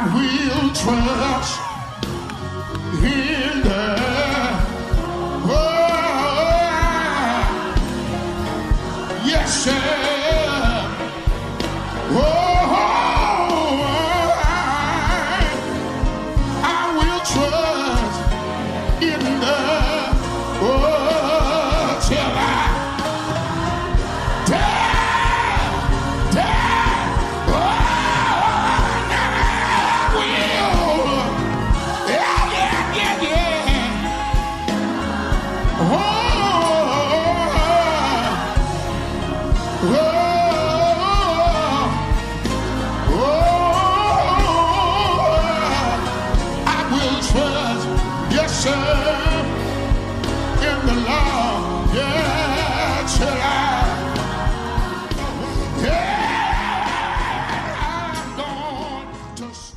will trust in the Lord. Yes, sir. Oh, I will trust in the Lord till I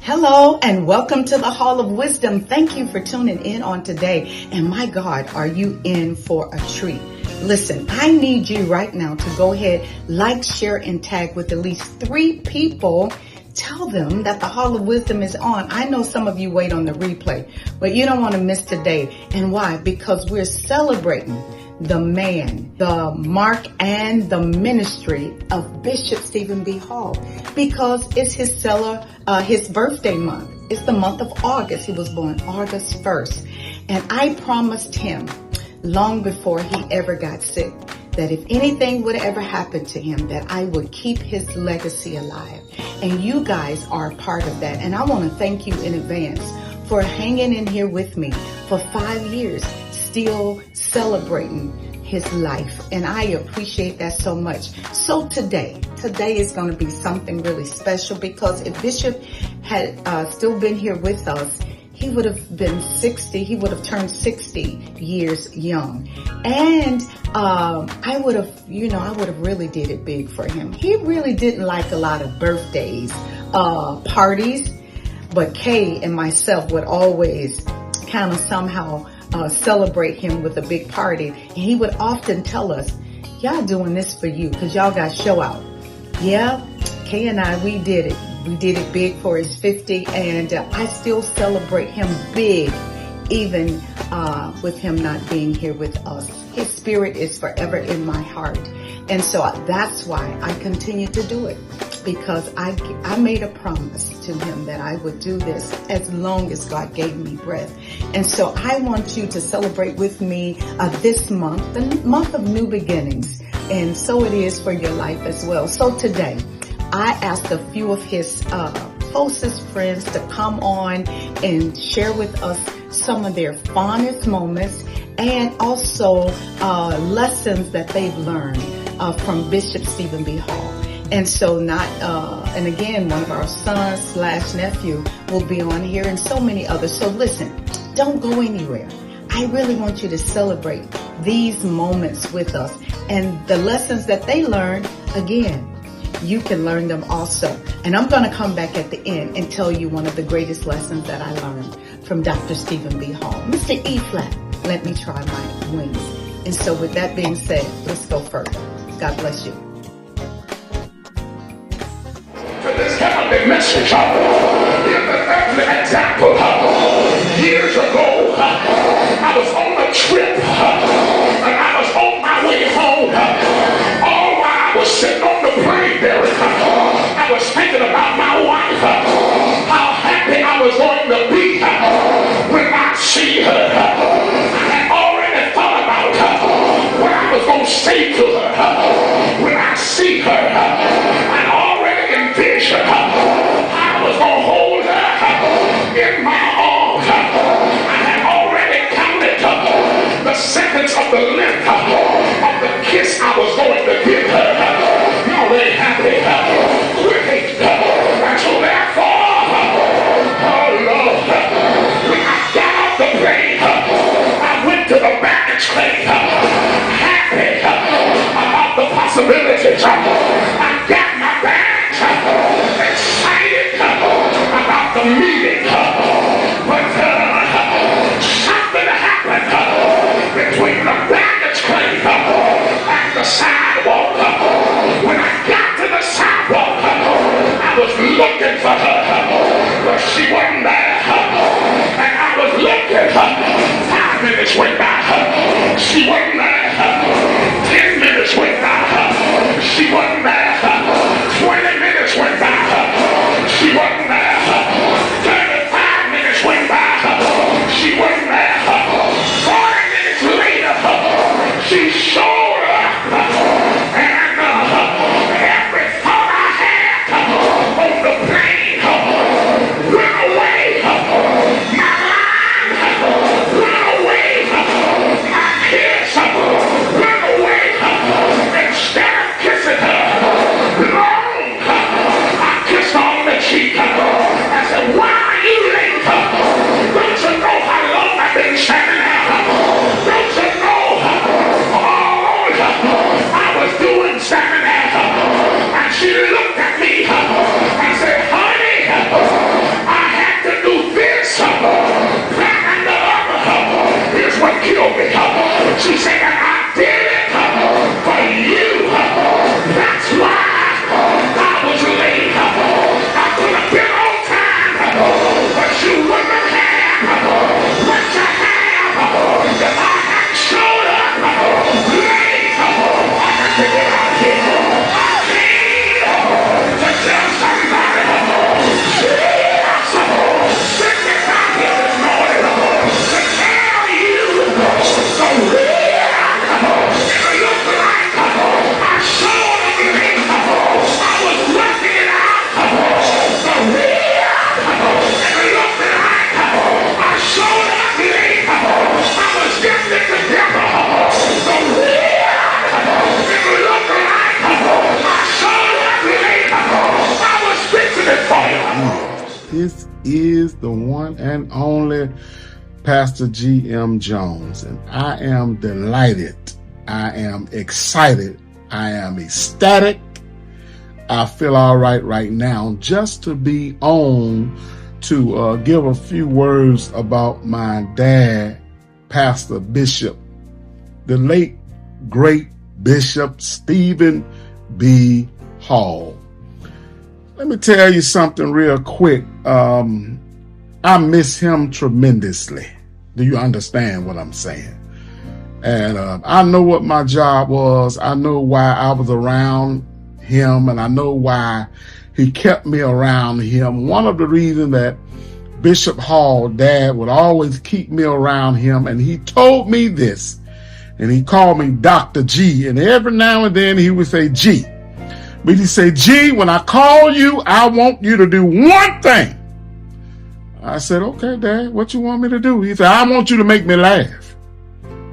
Hello and welcome to the Hall of Wisdom. Thank you for tuning in on today. And my God, are you in for a treat? Listen, I need you right now to go ahead, like, share, and tag with at least 3 people. Tell them that the Hall of Wisdom is on. I know some of you wait on the replay, but you don't want to miss today. And why? Because we're celebrating the man, the mark, and the ministry of Bishop Stephen B. Hall, because it's his birthday month. It's the month of August. He was born August 1st. And I promised him long before he ever got sick that if anything would ever happen to him, that I would keep his legacy alive. And you guys are a part of that. And I want to thank you in advance for hanging in here with me for 5 years, still celebrating his life. And I appreciate that so much. So today is going to be something really special, because if Bishop had still been here with us, he would have been 60. He would have turned 60 years young. And I would have really did it big for him. He really didn't like a lot of birthdays, parties, but Kay and myself would always kind of somehow celebrate him with a big party. And he would often tell us, y'all doing this for you because y'all got show out. Yeah, Kay and I, we did it. We did it big for his 50, and I still celebrate him big, even with him not being here with us. His spirit is forever in my heart. And so that's why I continue to do it, because I made a promise to him that I would do this as long as God gave me breath. And so I want you to celebrate with me this month, the month of new beginnings. And so it is for your life as well. So today, I asked a few of his closest friends to come on and share with us some of their fondest moments, and also lessons that they've learned from Bishop Stephen B. Hall. And so and again, one of our sons / nephew will be on here, and so many others. So listen, don't go anywhere. I really want you to celebrate these moments with us, and the lessons that they learned, again, you can learn them also. And I'm going to come back at the end and tell you one of the greatest lessons that I learned from Dr. Stephen B. Hall. Mr. E flat, let me try my wings. And so with that being said, let's go further. God bless you. This heavenly message in the earthly example. Years ago, I was on a trip, and I was on my way home. All while I was sitting on the plane, Derek, I was thinking about my wife, how happy I was going to be when I see her. I had already thought about what I was going to say to her when I see her. I already envisioned how I was going to hold her in my arms. I had already counted the seconds of the length of the kiss I was going to give her. Y'all ain't happy. Great. And so therefore, oh Lord, when I got off the plane, I went to the baggage claim, happy about the possibilities. I got my bags, excited about the meeting. But something happened between the baggage claim and the sidewalk. When I got to the sidewalk, This is the one and only Pastor G.M. Jones, and I am delighted. I am excited. I am ecstatic. I feel all right now just to be on to give a few words about my dad, Pastor Bishop, the late, great Bishop Stephen B. Hall. Let me tell you something real quick. I miss him tremendously. Do you understand what I'm saying? And I know what my job was. I know why I was around him, and I know why he kept me around him. One of the reasons that Bishop Hall, Dad, would always keep me around him, and he told me this, and he called me Dr. G, and every now and then he would say G. But he'd say, G, when I call you, I want you to do one thing. I said, okay, Dad, what you want me to do? He said, I want you to make me laugh.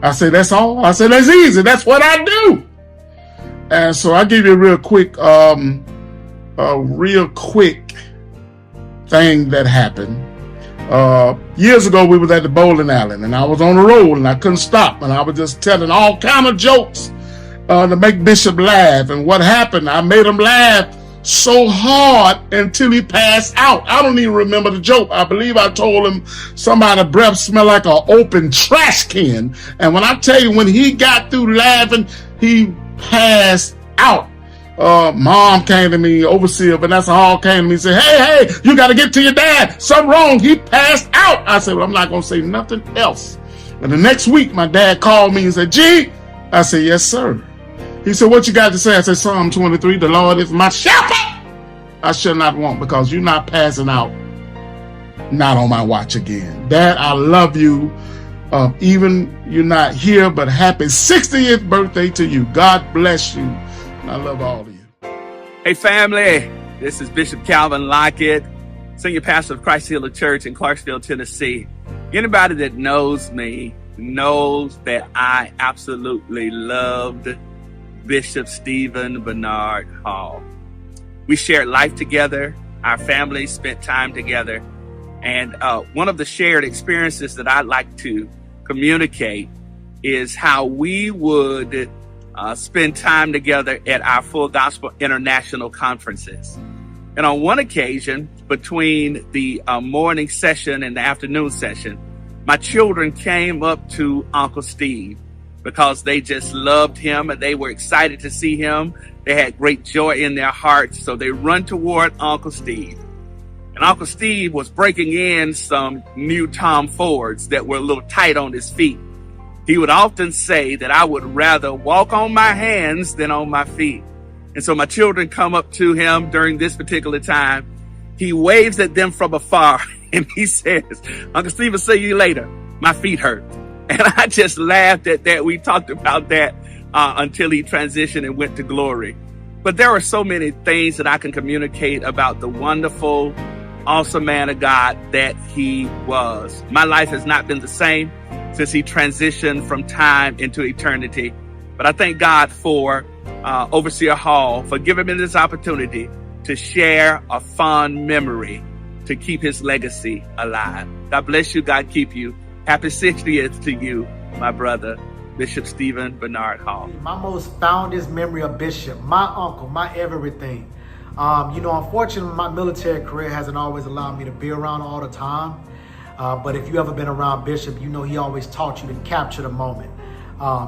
I said, that's all? I said, that's easy. That's what I do. And so I give you a real quick thing that happened. Years ago, we was at the bowling alley, and I was on the road, and I couldn't stop, and I was just telling all kind of jokes to make Bishop laugh. And what happened, I made him laugh so hard until he passed out. I don't even remember the joke. I believe I told him somebody's breath smelled like an open trash can. And when I tell you, when he got through laughing, he passed out. Mom came to me, overseer Vanessa Hall came to me and said, hey, you got to get to your dad. Something wrong. He passed out. I said, well, I'm not going to say nothing else. And the next week, my dad called me and said, G. I said, yes, sir. He said, what you got to say? I said, Psalm 23, the Lord is my shepherd. I shall not want, because you're not passing out. Not on my watch again. Dad, I love you. Even you're not here, but happy 60th birthday to you. God bless you. And I love all of you. Hey, family. This is Bishop Calvin Lockett, Senior Pastor of Christ Healer Church in Clarksville, Tennessee. Anybody that knows me knows that I absolutely loved Bishop Stephen Bernard Hall. We shared life together. Our families spent time together. And one of the shared experiences that I'd like to communicate is how we would spend time together at our Full Gospel International conferences. And on one occasion, between the morning session and the afternoon session, my children came up to Uncle Steve because they just loved him and they were excited to see him. They had great joy in their hearts. So they run toward Uncle Steve. And Uncle Steve was breaking in some new Tom Fords that were a little tight on his feet. He would often say that I would rather walk on my hands than on my feet. And so my children come up to him during this particular time. He waves at them from afar and he says, Uncle Steve will see you later. My feet hurt. And I just laughed at that. We talked about that until he transitioned and went to glory. But there are so many things that I can communicate about the wonderful, awesome man of God that he was. My life has not been the same since he transitioned from time into eternity. But I thank God for Overseer Hall for giving me this opportunity to share a fond memory to keep his legacy alive. God bless you. God keep you. Happy 60th to you, my brother, Bishop Stephen Bernard Hall. My most fondest memory of Bishop, my uncle, my everything. Unfortunately, my military career hasn't always allowed me to be around all the time. But if you ever been around Bishop, you know he always taught you to capture the moment.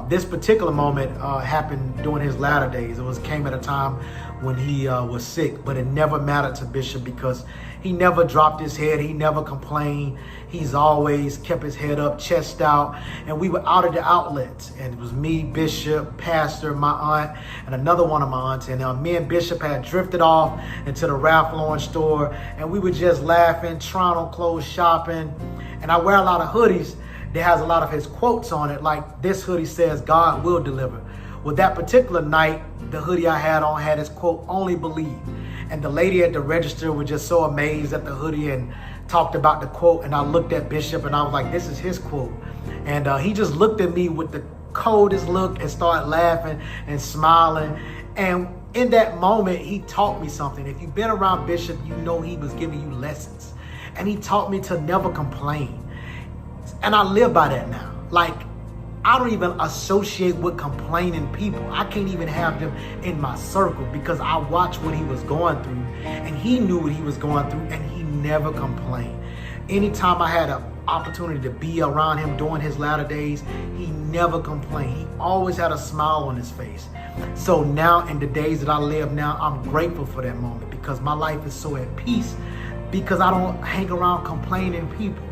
This particular moment happened during his latter days. It came at a time when he was sick, but it never mattered to Bishop because he never dropped his head. He never complained. He's always kept his head up, chest out. And we were out at the outlets. And it was me, Bishop, Pastor, my aunt, and another one of my aunts. And me and Bishop had drifted off into the Ralph Lauren store. And we were just laughing, trying on clothes, shopping. And I wear a lot of hoodies that has a lot of his quotes on it. Like this hoodie says, God will deliver. Well, that particular night, the hoodie I had on had his quote, only believe. And the lady at the register was just so amazed at the hoodie and talked about the quote. And I looked at Bishop and I was like, this is his quote. And he just looked at me with the coldest look and started laughing and smiling. And in that moment, he taught me something. If you've been around Bishop, you know he was giving you lessons. and he taught me to never complain. And I live by that now. Like, I don't even associate with complaining people. I can't even have them in my circle because I watched what he was going through, and he knew what he was going through, and he never complained. Anytime I had an opportunity to be around him during his latter days, he never complained. He always had a smile on his face. So now in the days that I live now, I'm grateful for that moment because my life is so at peace because I don't hang around complaining people.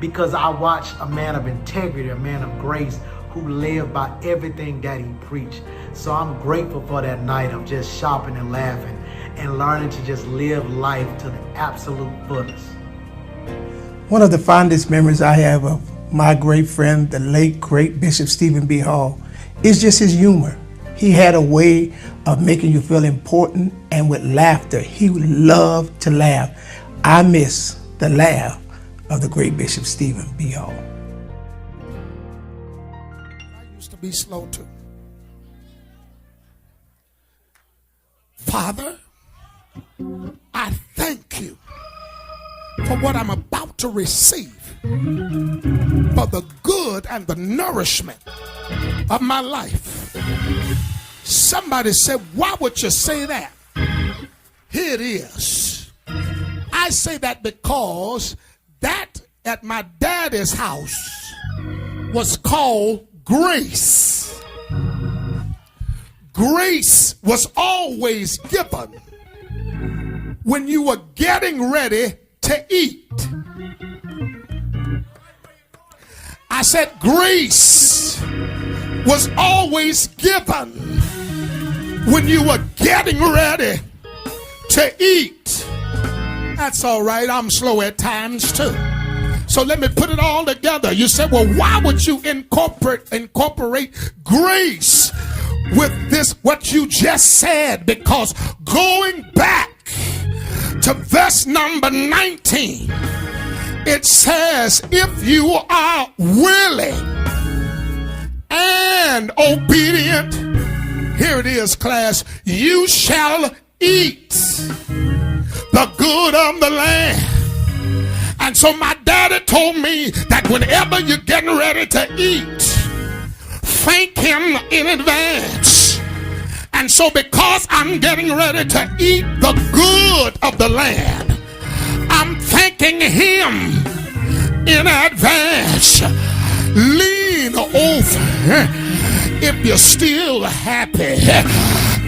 Because I watched a man of integrity, a man of grace who lived by everything that he preached. So I'm grateful for that night of just shopping and laughing and learning to just live life to the absolute fullest. One of the fondest memories I have of my great friend, the late, great Bishop Stephen B. Hall, is just his humor. He had a way of making you feel important, and with laughter. He loved to laugh. I miss the laugh of the great Bishop Stephen B. Hall. I used to be slow too. Father, I thank you for what I'm about to receive, for the good and the nourishment of my life. Somebody said, why would you say that? Here it is. I say that because that at my daddy's house was called grace. Grace was always given when you were getting ready to eat. I said grace was always given when you were getting ready to eat. That's all right. I'm slow at times too. So let me put it all together. You said, well, why would you incorporate grace with this, what you just said? Because going back to verse number 19, it says, if you are willing and obedient, here it is, class, you shall eat the good of the land. And so my daddy told me that whenever you're getting ready to eat, thank him in advance. And so because I'm getting ready to eat the good of the land, I'm thanking him in advance. Lean over if you're still happy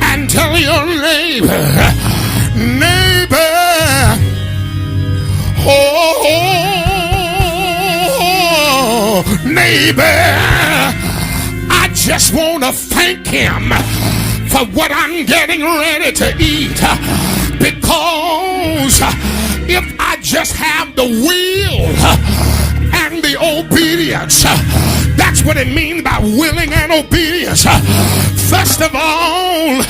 and tell your neighbor, oh, neighbor, I just want to thank him for what I'm getting ready to eat, because if I just have the will and the obedience, that's what it means by willing and obedience. First of all,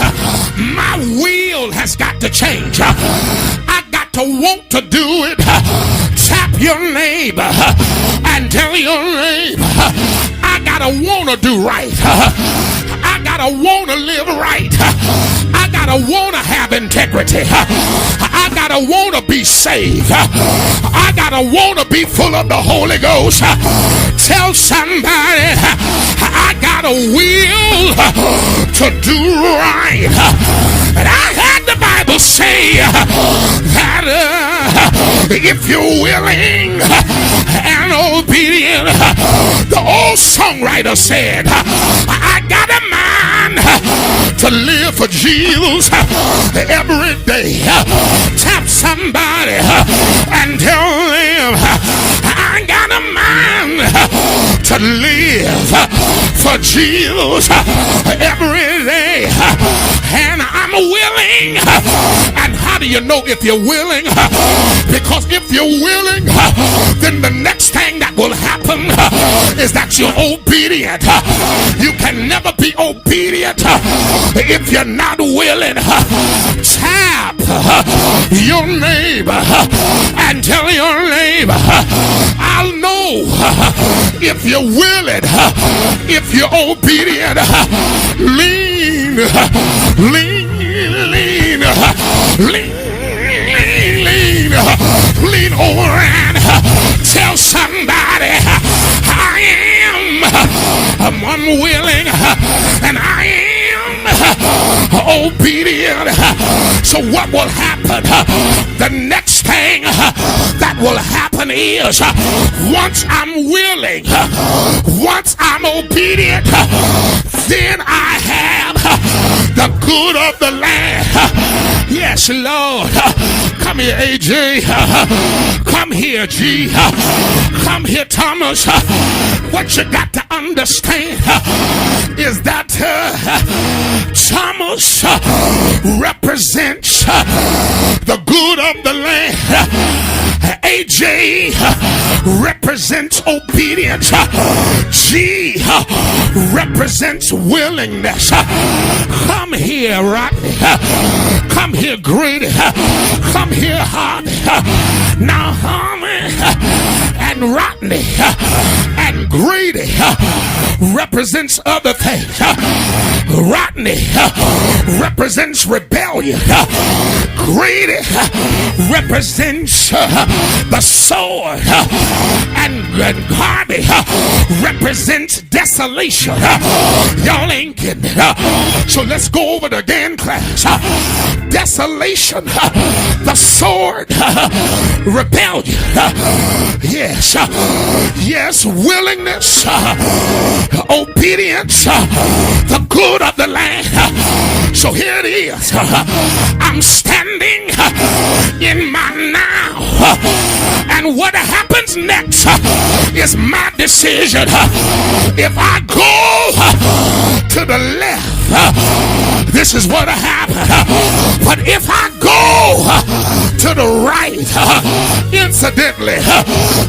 my will has got to change. I got to want to do it. Tap your neighbor and tell your neighbor, I gotta want to do right. I gotta want to live right. I gotta want to have integrity. I gotta want to be saved. I gotta want to be full of the Holy Ghost. Tell somebody, I got a will to do right. And I had the Bible say that if you're willing and obedient, the old songwriter said, I got a mind to live for Jesus every day. Tap somebody and tell them, I got a mind to live for Jesus every day. And I'm willing. And how do you know if you're willing? Because if you're willing, then the next thing that will happen is that you're obedient. You can never be obedient if you're not willing. Tap your neighbor and tell your neighbor, I'll know if you're willing, if you're obedient. Lean, lean, lean, lean, lean, lean, lean. lean over and tell somebody, I'm unwilling and I am obedient. So what will happen? The next thing that will happen is once I'm willing, once I'm obedient, then I have the good of the land. Yes, Lord. Come here, AJ. Come here, G. Come here, Thomas. What you got to understand is that Thomas represents the good of the land. AJ represents obedience. G represents willingness. Come here, Rodney. Come here, Grady. Come here, Harvey. Now, Harvey and Rodney and Grady represents other things. Rodney represents rebellion. Grady represents the sword. And Harvey represents desolation. Y'all ain't getting it. So let's go over it again, class. Desolation, the sword, rebellion. Yes, yes, willingness, obedience, the good of the land. So here it is. I'm standing in my now, and what happens next is my decision. If I go to the left, this is what happens. But if I go to the right, incidentally,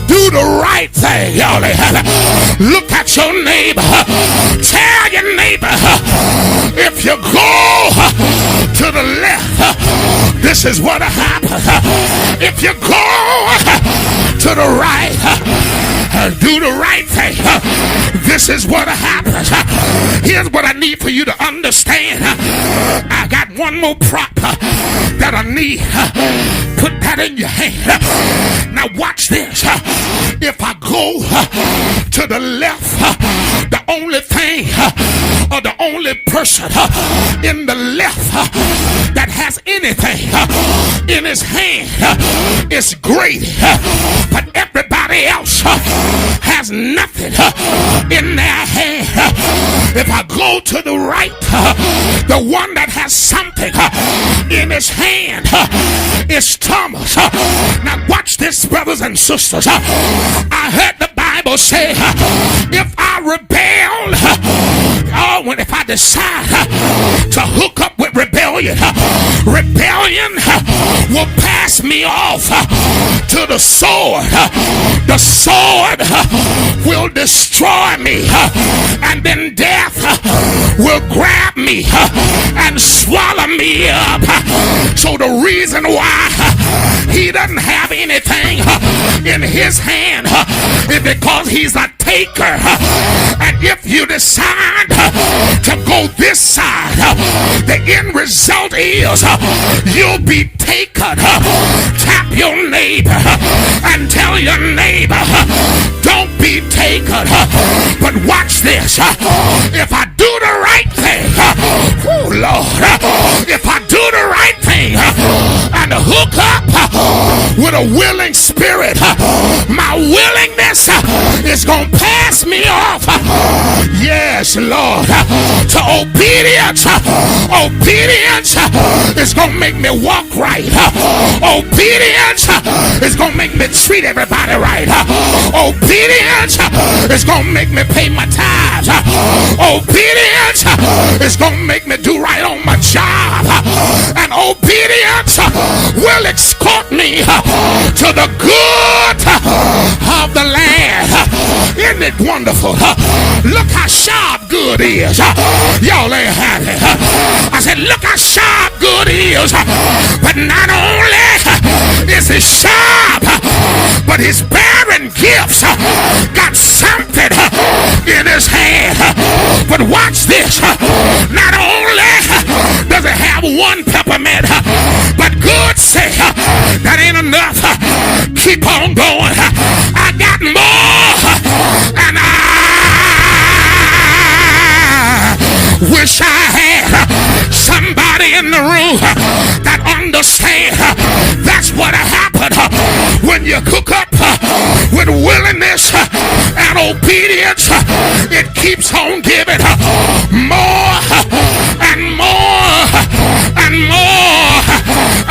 do the right thing, y'all. Look at your neighbor. Tell your neighbor, if you go to the left, this is what happens. If you go to the right, do the right thing, this is what happens. Here's what I need for you to understand. I got one more prop that I need. Put that in your hand. Now watch this. If I go to the left, the only thing or the only person in the left that has anything in his hand is great. But everybody else has nothing in their hand. If I go to the right, the one that has something in his hand is Thomas. Now watch this, brothers and sisters. I heard the Bible say, if I rebel, if I decide to hook up with rebellion, rebellion will pass me off to the sword. The sword will destroy me, and then death will grab me and swallow me up. So the reason why he doesn't have anything in his hand is because he's a taker. And if you decide to go this side, the end result is you'll be taken. Tap your neighbor and tell your neighbor, don't be taken. But watch this. If I do the right thing, oh Lord, if I do the right thing and hook up with a willing spirit, my willingness is going to pass me off. Yes, Lord. To obedience. Obedience is going to make me walk right. Obedience is going to make me treat everybody right. Obedience is going to make me pay my tithes. Obedience is going to make me do right on my job. And obedience will escort me to the good of the land. Isn't it wonderful? Look how sharp good is. Y'all ain't had it. I said, look how sharp good is. But not only is he sharp, but his barren gifts got something in his hand. But watch this. Not only does it have one peppermint, but good say that ain't enough. keep on going. I got more, and I wish I had somebody in the room that understands that's what happened when you cook up with willingness and obedience. It keeps on giving more and more and more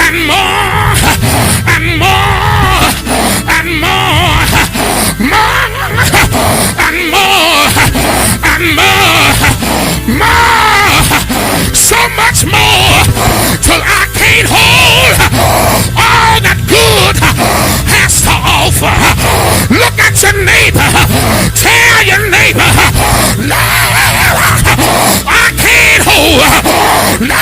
and more and more and more, more and more and more, so much more till I can't hold all that good has to offer. Look at your neighbor, tell your neighbor, no, I can't hold, no,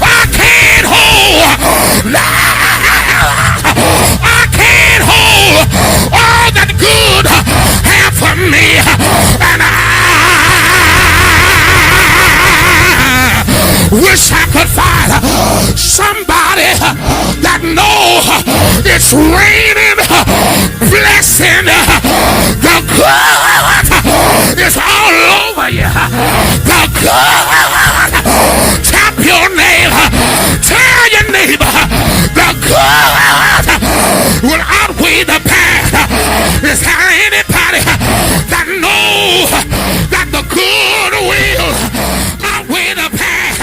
I can't hold, no, I can't hold all that good have for me, and I wish I could find somebody that knows it's raining blessing. The good is all over you. The good. Tap your neighbor. Tell your neighbor the good will outweigh the bad. Is there anybody that knows that the good will outweigh the bad?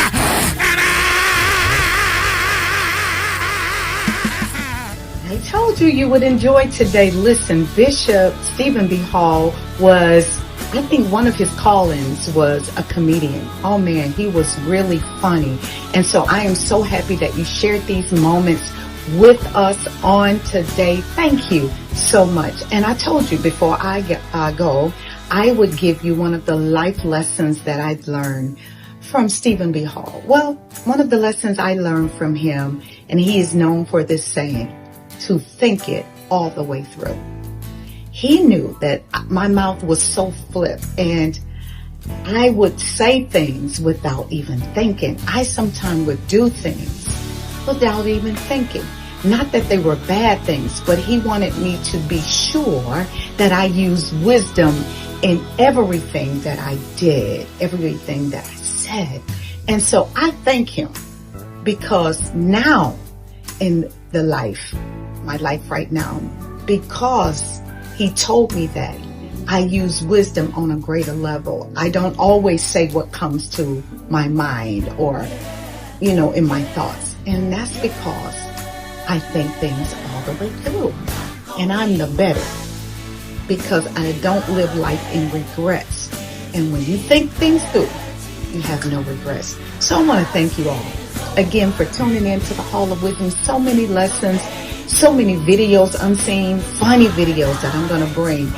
I told you would enjoy today. Listen, Bishop Stephen B. Hall was, I think one of his call-ins was a comedian. Oh man, he was really funny. And so I am so happy that you shared these moments with us on today. Thank you so much. And I told you before I go, I would give you one of the life lessons that I've learned from Stephen B. Hall. Well, one of the lessons I learned from him, and he is known for this saying, to think it all the way through. He knew that my mouth was so flip and I would say things without even thinking. I sometimes would do things without even thinking. Not that they were bad things, but he wanted me to be sure that I used wisdom in everything that I did, everything that I said. And so I thank him because now in the life, my life right now, because he told me that I use wisdom on a greater level. I don't always say what comes to my mind or, in my thoughts. And that's because I think things all the way through. And I'm the better because I don't live life in regrets. And when you think things through, you have no regrets. So I want to thank you all again for tuning in to the Hall of Wisdom. So many lessons, so many videos, unseen, funny videos that I'm going to bring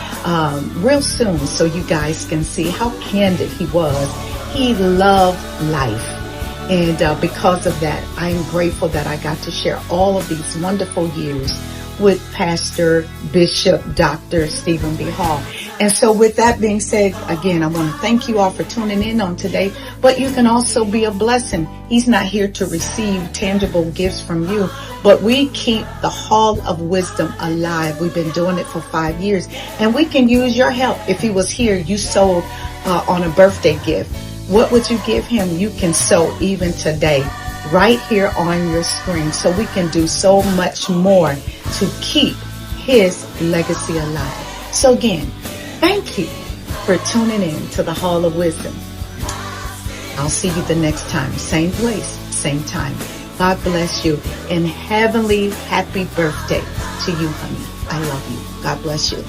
real soon so you guys can see how candid he was. He loved life. And because of that, I'm grateful that I got to share all of these wonderful years with Pastor Bishop Dr. Stephen B. Hall. And so with that being said, again, I want to thank you all for tuning in on today, but you can also be a blessing. He's not here to receive tangible gifts from you, but we keep the Hall of Wisdom alive. We've been doing it for 5 years and we can use your help. If he was here, you sold on a birthday gift. What would you give him? You can sow even today, right here on your screen. So we can do so much more to keep his legacy alive. So again, thank you for tuning in to the Hall of Wisdom. I'll see you the next time. Same place, same time. God bless you and heavenly happy birthday to you, honey. I love you. God bless you.